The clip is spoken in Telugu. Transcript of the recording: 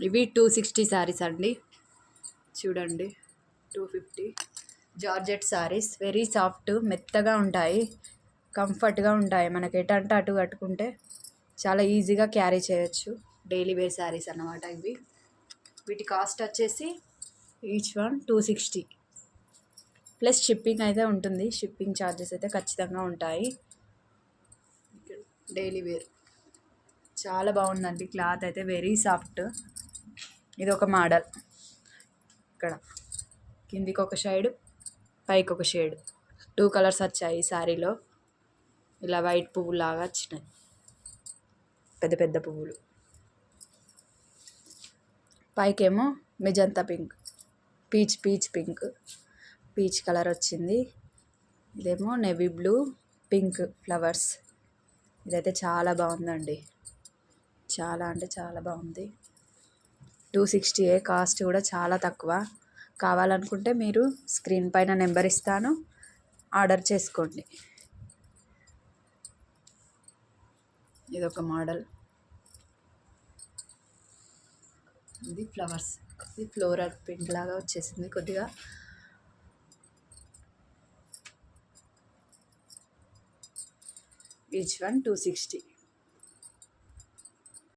ఇవి 260 శారీస్ అండి. చూడండి 250 జార్జెట్ శారీస్, వెరీ సాఫ్ట్, మెత్తగా ఉంటాయి, కంఫర్ట్గా ఉంటాయి. మనకి ఎటంటే అటు కట్టుకుంటే చాలా ఈజీగా క్యారీ చేయొచ్చు. డైలీ వేర్ శారీస్ అన్నమాట ఇవి. వీటి కాస్ట్ వచ్చేసి ఈచ్ వన్ 260 ప్లస్ షిప్పింగ్ అయితే ఉంటుంది. షిప్పింగ్ ఛార్జెస్ అయితే ఖచ్చితంగా ఉంటాయి. డైలీ వేర్ చాలా బాగుందండి. క్లాత్ అయితే వెరీ సాఫ్ట్. ఇది ఒక మోడల్. ఇక్కడ కిందికి ఒక షేడ్, పైకి ఒక షేడ్, 2 కలర్స్ వచ్చాయి ఈ శారీలో. ఇలా వైట్ పువ్వులాగా వచ్చినాయి, పెద్ద పెద్ద పువ్వులు. పైకేమో magenta pink, peach pink, peach colour వచ్చింది. ఇదేమో నేవీ బ్లూ పింక్ ఫ్లవర్స్. ఇదైతే చాలా బాగుందండి, చాలా అంటే చాలా బాగుంది. 260 కాస్ట్ కూడా చాలా తక్కువ. కావాలనుకుంటే మీరు స్క్రీన్ పైన నెంబర్ ఇస్తాను, ఆర్డర్ చేసుకోండి. ఇదొక మోడల్. ఇది ఫ్లవర్స్, ఇది ఫ్లోరల్ పింక్ లాగా వచ్చేసింది కొద్దిగా. Each one 260.